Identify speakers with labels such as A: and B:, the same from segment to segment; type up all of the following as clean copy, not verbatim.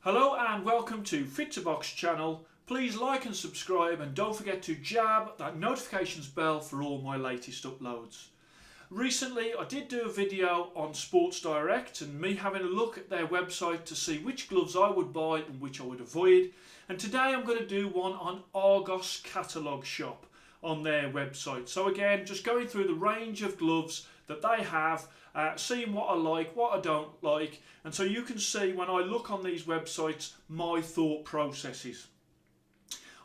A: Hello and welcome to Fit to Box channel. Please like and subscribe and don't forget to jab that notifications bell for all my latest uploads. Recently I did do a video on Sports Direct and me having a look at their website to see which gloves I would buy and which I would avoid, and today I'm going to do one on Argos Catalogue shop on their website. So again, just going through the range of gloves that they have, seeing what I like, what I don't like, and so you can see when I look on these websites my thought processes.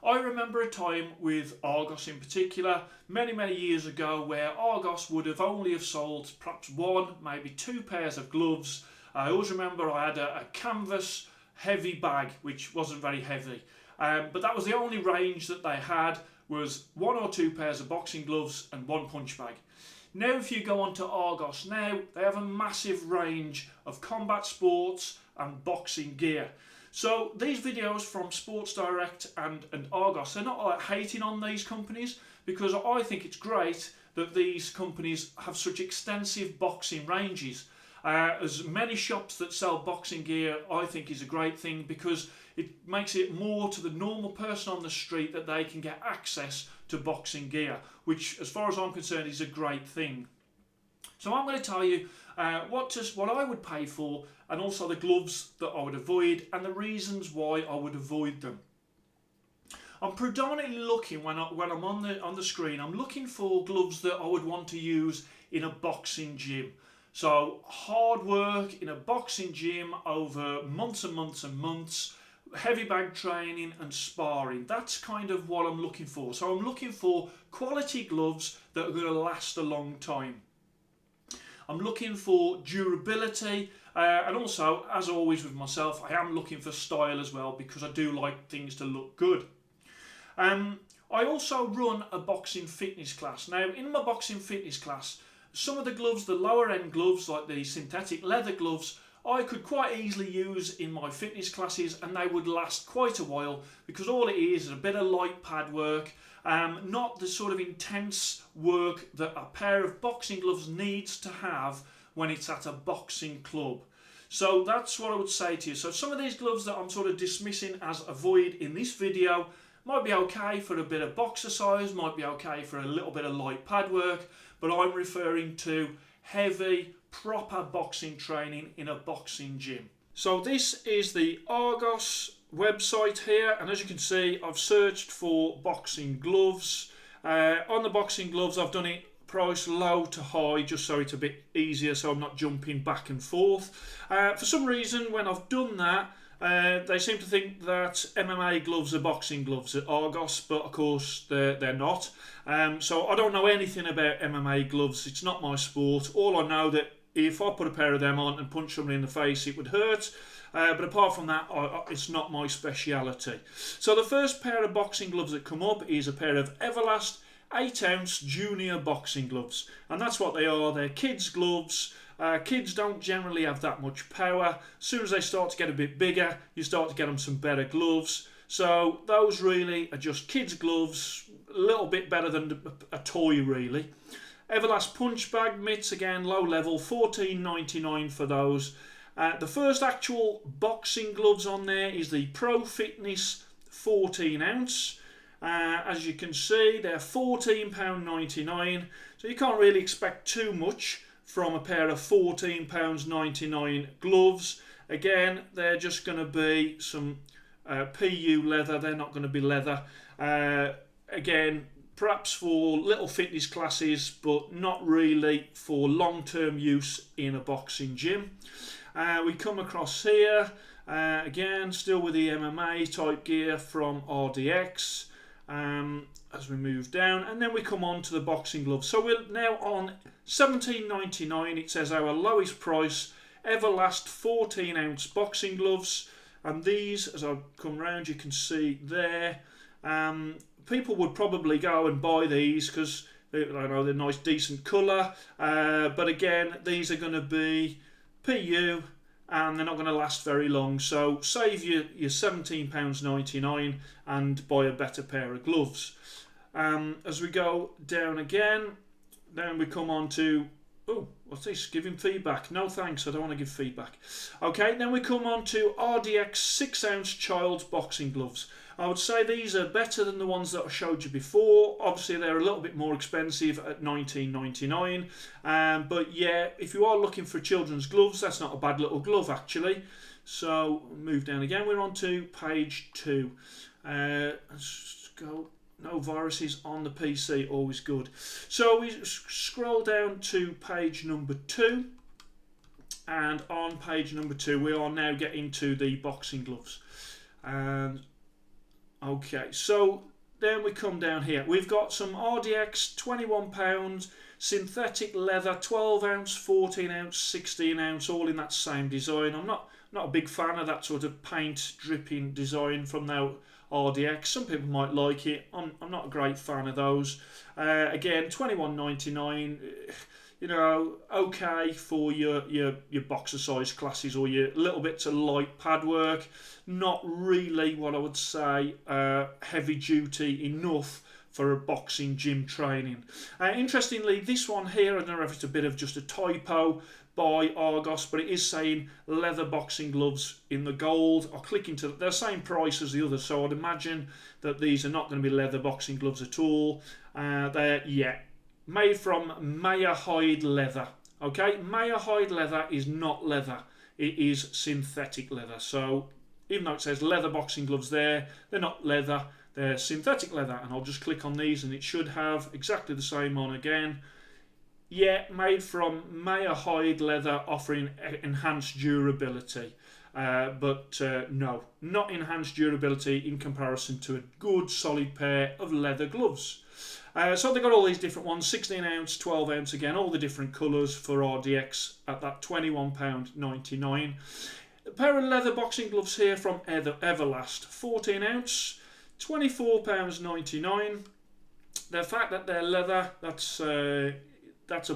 A: I remember a time with Argos in particular, many years ago, where Argos would have only have sold perhaps one, maybe two pairs of gloves. I always remember I had a canvas heavy bag which wasn't very heavy, but that was the only range that they had, was one or two pairs of boxing gloves and one punch bag. Now if you go on to Argos now, they have a massive range of combat sports and boxing gear. So these videos from Sports Direct and Argos, they're not like hating on these companies, because I think it's great that these companies have such extensive boxing ranges. As many shops that sell boxing gear, I think is a great thing, because it makes it more to the normal person on the street that they can get access to boxing gear, which as far as I'm concerned is a great thing. So I'm going to tell you what I would pay for, and also the gloves that I would avoid and the reasons why I would avoid them. I'm predominantly looking, when I'm on the screen, I'm looking for gloves that I would want to use in a boxing gym. So hard work in a boxing gym over months and months and months, heavy bag training and sparring. That's kind of what I'm looking for. So I'm looking for quality gloves that are going to last a long time. I'm looking for durability, and also, as always with myself, I am looking for style as well, because I do like things to look good. I also run a boxing fitness class. Now in my boxing fitness class, some of the gloves, the lower end gloves like the synthetic leather gloves, I could quite easily use in my fitness classes and they would last quite a while, because all it is a bit of light pad work, not the sort of intense work that a pair of boxing gloves needs to have when it's at a boxing club. So that's what I would say to you. So some of these gloves that I'm sort of dismissing as avoid in this video might be okay for a bit of boxercise, might be okay for a little bit of light pad work, but I'm referring to heavy, proper boxing training in a boxing gym. So this is the Argos website here, and as you can see, I've searched for boxing gloves. On the boxing gloves, I've done it price low to high, just so it's a bit easier, so I'm not jumping back and forth. For some reason, when I've done that, they seem to think that MMA gloves are boxing gloves at Argos, but of course they're not. So I don't know anything about MMA gloves. It's not my sport. All I know that if I put a pair of them on and punch someone in the face, it would hurt. But apart from that, it's not my speciality. So the first pair of boxing gloves that come up is a pair of Everlast 8-ounce junior boxing gloves, and that's what they are. They're kids gloves. Kids don't generally have that much power. As soon as they start to get a bit bigger, you start to get them some better gloves. So those really are just kids gloves, a little bit better than a toy really. Everlast punch bag mitts, again low level, $14.99 for those. The first actual boxing gloves on there is the Pro Fitness 14-ounce. As you can see, they're £14.99, so you can't really expect too much from a pair of £14.99 gloves. Again, they're just going to be some PU leather, they're not going to be leather. Again, perhaps for little fitness classes, but not really for long-term use in a boxing gym. We come across here, again, still with the MMA type gear from RDX. As we move down, and then we come on to the boxing gloves. So we're now on $17.99. It says our lowest price, Everlast 14-ounce boxing gloves, and these, as I come round, you can see there, people would probably go and buy these because I know they're nice decent colour, but again these are going to be PU and they're not going to last very long, so save your £17.99 and buy a better pair of gloves. As we go down again, then we come on to Oh, what's this? Giving feedback. No thanks, I don't want to give feedback. Okay, then we come on to RDX 6-ounce child's boxing gloves. I would say these are better than the ones that I showed you before. Obviously, they're a little bit more expensive at $19.99. But yeah, if you are looking for children's gloves, that's not a bad little glove actually. So move down again. We're on to page 2. Let's go. No viruses on the PC, always good. So we scroll down to page number 2. And on page number 2, we are now getting to the boxing gloves. Okay, so then we come down here. We've got some RDX £21 synthetic leather 12-ounce, 14-ounce, 16-ounce, all in that same design. I'm not a big fan of that sort of paint dripping design from the RDX. Some people might like it. I'm not a great fan of those. Again, $21.99. You know, okay for your boxer size classes or your little bits of light pad work. Not really what I would say heavy duty enough for a boxing gym training. Interestingly, this one here, I don't know if it's a bit of just a typo by Argos, but it is saying leather boxing gloves in the gold. I'll click into they're the same price as the others, so I'd imagine that these are not going to be leather boxing gloves at all. They're made from Maya hide leather. Okay, Maya hide leather is not leather, it is synthetic leather. So even though it says leather boxing gloves there, they're not leather, they're synthetic leather. And I'll just click on these and it should have exactly the same on again. Yeah, made from Maya hide leather, offering enhanced durability. But no, not enhanced durability in comparison to a good solid pair of leather gloves. So they've got all these different ones, 16-ounce, 12-ounce, again, all the different colours for RDX at that £21.99. A pair of leather boxing gloves here from Everlast, 14-ounce, £24.99. The fact that they're leather, that's a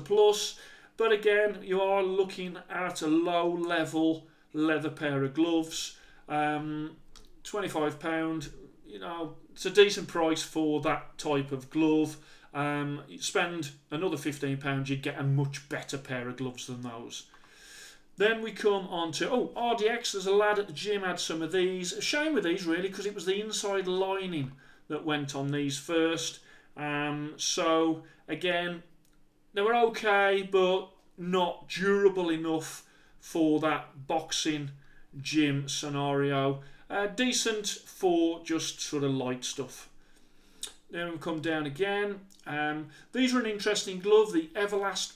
A: plus. But again, you are looking at a low-level leather pair of gloves. £25, you know, it's a decent price for that type of glove. You spend another £15, you'd get a much better pair of gloves than those. Then we come on to RDX. There's a lad at the gym had some of these. A shame with these really, because it was the inside lining that went on these first. So again, they were okay, but not durable enough for that boxing gym scenario. Decent for just sort of light stuff. Then we come down again. These are an interesting glove, the Everlast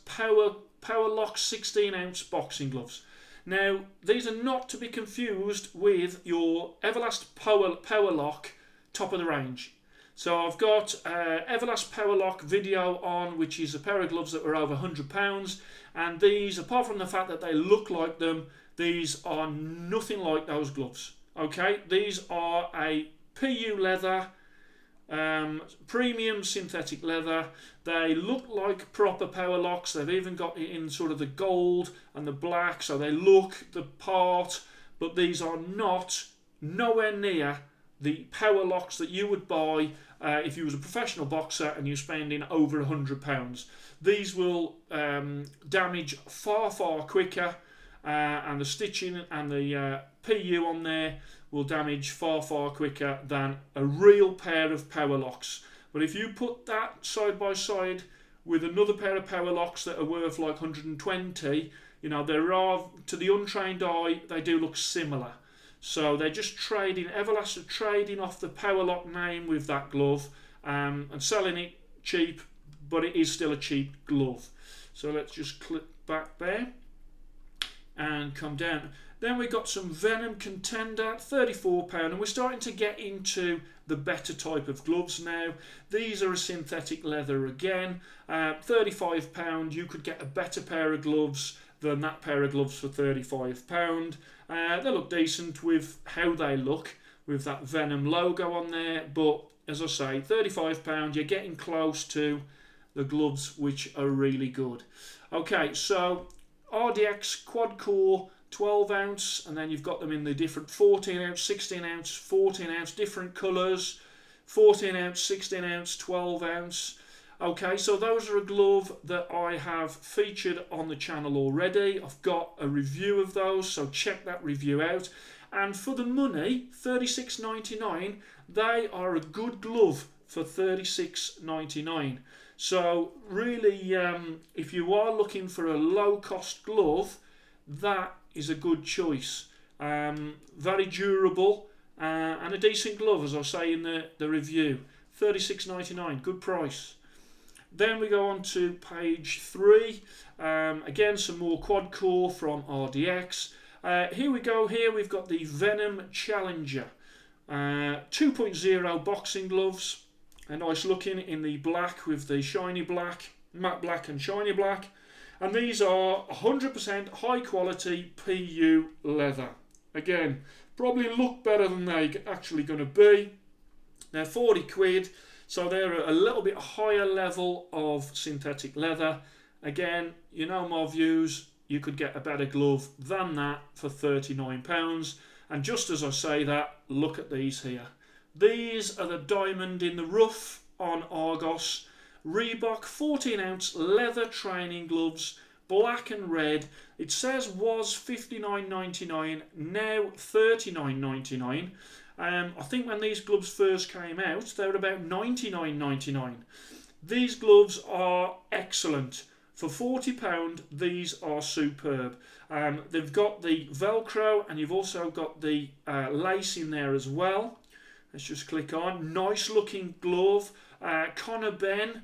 A: Power Lock 16-ounce boxing gloves. Now, these are not to be confused with your Everlast Power Lock top of the range. So I've got Everlast Power Lock video on, which is a pair of gloves that were over £100, and these, apart from the fact that they look like them, these are nothing like those gloves. Okay, these are a PU leather, premium synthetic leather. They look like proper power locks. They've even got it in sort of the gold and the black, so they look the part, but these are nowhere near the power locks that you would buy if you was a professional boxer and you're spending over £100. These will damage far quicker, and the stitching and the PU on there will damage far quicker than a real pair of power locks. But if you put that side by side with another pair of power locks that are worth like 120, you know, there are, to the untrained eye, they do look similar. So they're just trading, Everlast are trading off the power lock name with that glove, and selling it cheap, but it is still a cheap glove. So let's just click back there and come down. Then we got some Venom Contender, £34, and we're starting to get into the better type of gloves now. These are a synthetic leather again, £35. You could get a better pair of gloves than that pair of gloves for £35. They look decent with how they look, with that Venom logo on there, but as I say, £35, you're getting close to the gloves which are really good. Okay, so RDX quad core 12-ounce, and then you've got them in the different 14-ounce, 16-ounce, 14-ounce, different colours, 14-ounce, 16-ounce, 12-ounce. Okay, so those are a glove that I have featured on the channel already. I've got a review of those, so check that review out. And for the money, $36.99, they are a good glove for $36.99. So really, if you are looking for a low-cost glove, that is a good choice. Very durable and a decent glove, as I say in the review. $36.99, good price. Then we go on to page 3. Again, some more quad core from RDX. Here we go. Here we've got the Venom Challenger 2.0 boxing gloves. A nice looking in the black with the shiny black, matte black and shiny black. And these are 100% high quality PU leather. Again, probably look better than they're actually going to be. They're 40 quid. So they're a little bit higher level of synthetic leather. Again, you know my views, you could get a better glove than that for £39. And just as I say that, look at these here. These are the diamond in the rough on Argos. Reebok 14-ounce leather training gloves, black and red. It says was $59.99, now $39.99. I think when these gloves first came out, they were about $99.99. These gloves are excellent. For £40, these are superb. They've got the Velcro and you've also got the lace in there as well. Let's just click on. Nice looking glove. Conor Ben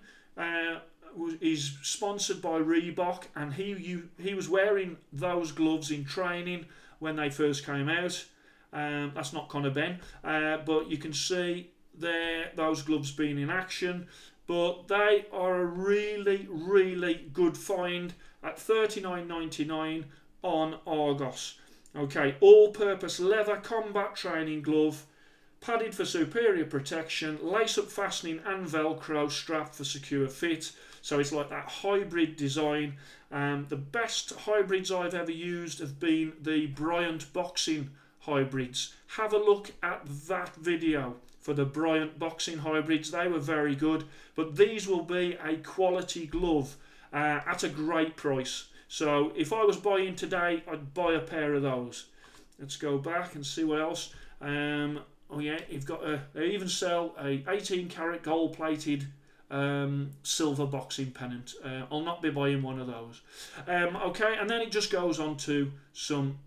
A: is sponsored by Reebok, and he was wearing those gloves in training when they first came out. That's not Conor Ben, but you can see there those gloves being in action. But they are a really, really good find at $39.99 on Argos. Okay, all-purpose leather combat training glove, padded for superior protection, lace-up fastening and Velcro strap for secure fit. So it's like that hybrid design. The best hybrids I've ever used have been the Bryant boxing hybrids. Have a look at that video for the Bryant boxing hybrids. They were very good, but these will be a quality glove at a great price. So if I was buying today, I'd buy a pair of those. Let's go back and see what else. Oh yeah, you've got they even sell a 18 karat gold plated silver boxing pennant. I'll not be buying one of those. Okay, and then it just goes on to some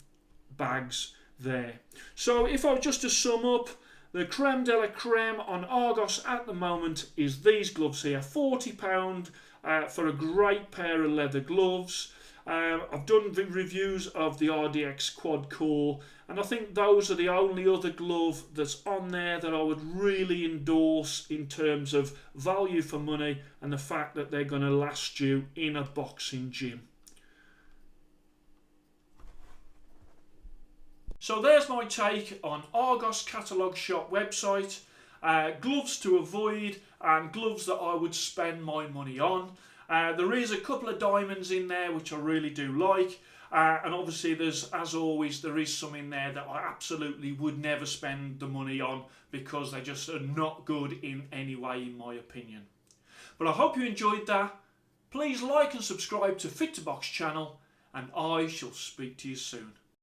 A: bags there. So if I was just to sum up, the creme de la creme on Argos at the moment is these gloves here. £40 for a great pair of leather gloves. I've done the reviews of the RDX Quad Core, and I think those are the only other glove that's on there that I would really endorse in terms of value for money and the fact that they're going to last you in a boxing gym. So there's my take on Argos Catalogue Shop website. Gloves to avoid and gloves that I would spend my money on. There is a couple of diamonds in there which I really do like, and obviously there's, as always, there is some in there that I absolutely would never spend the money on because they just are not good in any way, in my opinion. But I hope you enjoyed that. Please like and subscribe to Fit to Box channel, and I shall speak to you soon.